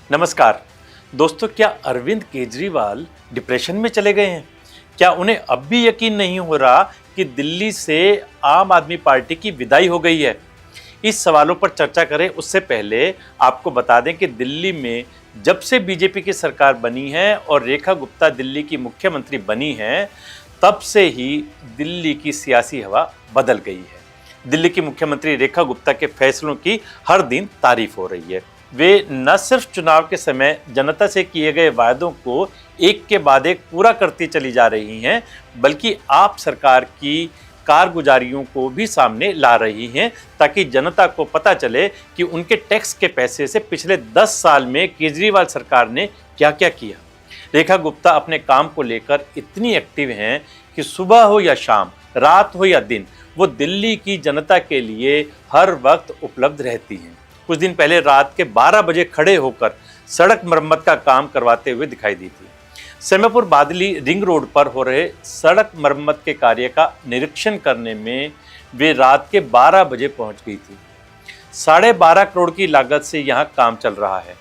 नमस्कार दोस्तों, क्या अरविंद केजरीवाल डिप्रेशन में चले गए हैं? क्या उन्हें अब भी यकीन नहीं हो रहा कि दिल्ली से आम आदमी पार्टी की विदाई हो गई है? इस सवालों पर चर्चा करें उससे पहले आपको बता दें कि दिल्ली में जब से बीजेपी की सरकार बनी है और रेखा गुप्ता दिल्ली की मुख्यमंत्री बनी हैं, तब से ही दिल्ली की सियासी हवा बदल गई है। दिल्ली की मुख्यमंत्री रेखा गुप्ता के फैसलों की हर दिन तारीफ हो रही है। वे न सिर्फ चुनाव के समय जनता से किए गए वायदों को एक के बाद एक पूरा करती चली जा रही हैं, बल्कि आप सरकार की कारगुजारियों को भी सामने ला रही हैं, ताकि जनता को पता चले कि उनके टैक्स के पैसे से पिछले 10 साल में केजरीवाल सरकार ने क्या क्या किया। रेखा गुप्ता अपने काम को लेकर इतनी एक्टिव हैं कि सुबह हो या शाम, रात हो या दिन, वो दिल्ली की जनता के लिए हर वक्त उपलब्ध रहती हैं। कुछ दिन पहले रात के 12 बजे खड़े होकर सड़क मरम्मत का काम करवाते हुए दिखाई दी थी। सेमापुर बादली रिंग रोड पर हो रहे सड़क मरम्मत के कार्य का निरीक्षण करने में वे रात के 12 बजे पहुंच गई थी। 12.5 करोड़ की लागत से यहां काम चल रहा है।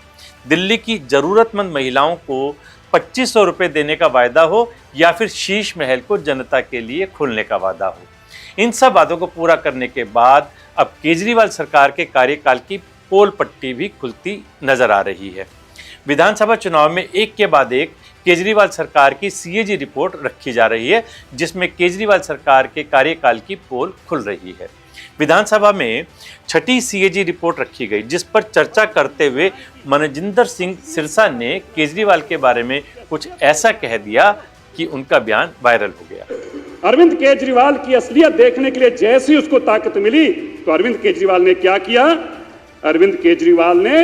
दिल्ली की जरूरतमंद महिलाओं को 2500 रुपये देने का वायदा हो या फिर शीश महल को जनता के लिए खोलने का वादा हो, इन सब वादों को पूरा करने के बाद अब केजरीवाल सरकार के कार्यकाल की पोल पट्टी भी खुलती नजर आ रही है। विधानसभा चुनाव में एक के बाद एक केजरीवाल सरकार की सीएजी रिपोर्ट रखी जा रही है, जिसमें केजरीवाल सरकार के कार्यकाल की पोल खुल रही है। विधानसभा में 6ठी सीएजी रिपोर्ट रखी गई, जिस पर चर्चा करते हुए मनजिंदर सिंह सिरसा ने केजरीवाल के बारे में कुछ ऐसा कह दिया कि उनका बयान वायरल हो गया। अरविंद केजरीवाल की असलियत देखने के लिए जैसे ही उसको ताकत मिली तो अरविंद केजरीवाल ने क्या किया? अरविंद केजरीवाल ने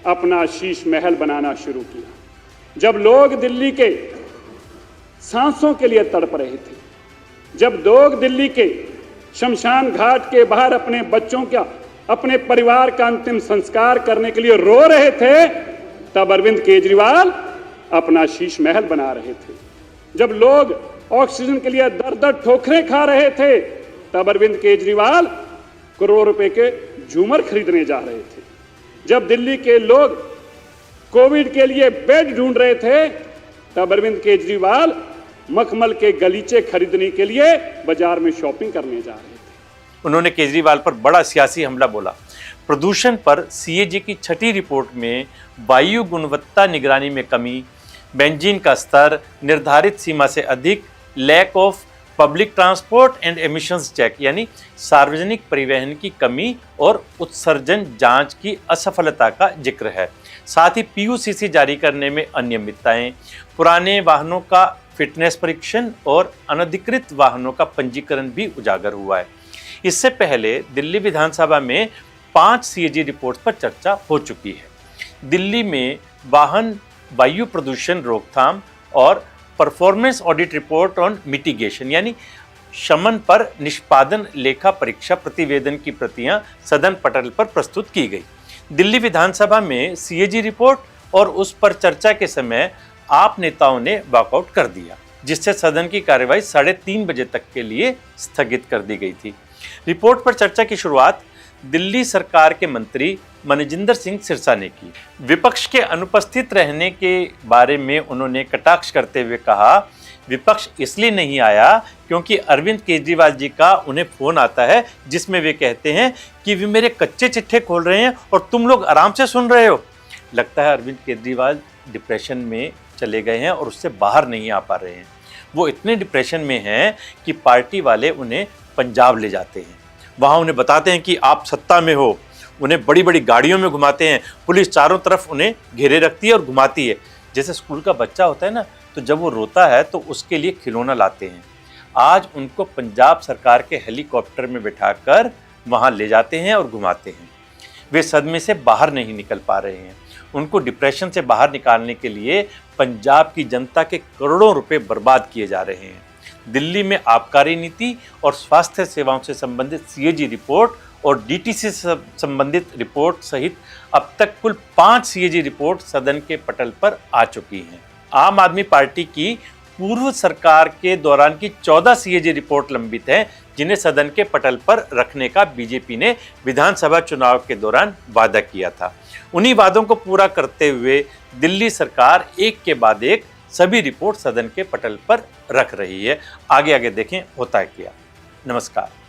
अपना शीश महल बनाना शुरू किया। जब लोग दिल्ली के सांसों के लिए तड़प रहे थे, जब लोग दिल्ली के शमशान घाट के बाहर अपने बच्चों का, अपने परिवार का अंतिम संस्कार करने के लिए रो रहे थे, तब अरविंद केजरीवाल अपना शीश महल बना रहे थे। जब लोग ऑक्सीजन के लिए दर-दर ठोकरें खा रहे थे, तब अरविंद केजरीवाल करोड़ रुपए के झूमर खरीदने जा रहे थे। जब दिल्ली के लोग कोविड के लिए बेड ढूंढ रहे थे, तब अरविंद केजरीवाल मखमल के गलीचे खरीदने के लिए बाजार में शॉपिंग करने जा रहे थे। उन्होंने केजरीवाल पर बड़ा सियासी हमला बोला। प्रदूषण पर सीएजी की 6ठी रिपोर्ट में वायु गुणवत्ता निगरानी में कमी, बेंजीन का स्तर निर्धारित सीमा से अधिक, lack of public transport and emissions check यानी सार्वजनिक परिवहन की कमी और उत्सर्जन जांच की असफलता का जिक्र है। साथ ही पीयूसीसी जारी करने में अनियमितताएं, पुराने वाहनों का फिटनेस परीक्षण और अनधिकृत वाहनों का पंजीकरण भी उजागर हुआ है। इससे पहले दिल्ली विधानसभा में 5 सीएजी रिपोर्ट पर चर्चा हो चुकी है। दिल्ली में वाहन वायु प्रदूषण रोकथाम और performance audit report on mitigation यानी शमन पर निष्पादन लेखा परीक्षा प्रतिवेदन की प्रतियां सदन पटल पर प्रस्तुत की गई। दिल्ली विधानसभा में सीएजी रिपोर्ट और उस पर चर्चा के समय आप नेताओं ने वॉकआउट कर दिया, जिससे सदन की कार्यवाही 3:30 बजे तक के लिए स्थगित कर दी गई थी। रिपोर्ट पर चर्चा की शुरुआत दिल्ली सरकार के मंत्री मनजिंदर सिंह सिरसा ने की। विपक्ष के अनुपस्थित रहने के बारे में उन्होंने कटाक्ष करते हुए कहा, विपक्ष इसलिए नहीं आया क्योंकि अरविंद केजरीवाल जी का उन्हें फोन आता है, जिसमें वे कहते हैं कि वे मेरे कच्चे चिट्ठे खोल रहे हैं और तुम लोग आराम से सुन रहे हो। लगता है अरविंद केजरीवाल डिप्रेशन में चले गए हैं और उससे बाहर नहीं आ पा रहे हैं। वो इतने डिप्रेशन में हैं कि पार्टी वाले उन्हें पंजाब ले जाते हैं, वहाँ उन्हें बताते हैं कि आप सत्ता में हो, उन्हें बड़ी बड़ी गाड़ियों में घुमाते हैं, पुलिस चारों तरफ उन्हें घेरे रखती है और घुमाती है। जैसे स्कूल का बच्चा होता है ना, तो जब वो रोता है तो उसके लिए खिलौना लाते हैं। आज उनको पंजाब सरकार के हेलीकॉप्टर में बिठाकर वहाँ ले जाते हैं और घुमाते हैं। वे सदमे से बाहर नहीं निकल पा रहे हैं। उनको डिप्रेशन से बाहर निकालने के लिए पंजाब की जनता के करोड़ों रुपए बर्बाद किए जा रहे हैं। दिल्ली में आबकारी नीति और स्वास्थ्य सेवाओं से संबंधित सीएजी रिपोर्ट और डीटीसी से संबंधित रिपोर्ट सहित अब तक कुल 5 सीएजी रिपोर्ट सदन के पटल पर आ चुकी हैं। आम आदमी पार्टी की पूर्व सरकार के दौरान की 14 सीएजी रिपोर्ट लंबित है, जिन्हें सदन के पटल पर रखने का बीजेपी ने विधानसभा चुनाव के दौरान वादा किया था। उन्हीं वादों को पूरा करते हुए दिल्ली सरकार एक के बाद एक सभी रिपोर्ट सदन के पटल पर रख रही है। आगे आगे देखें होता है क्या। नमस्कार।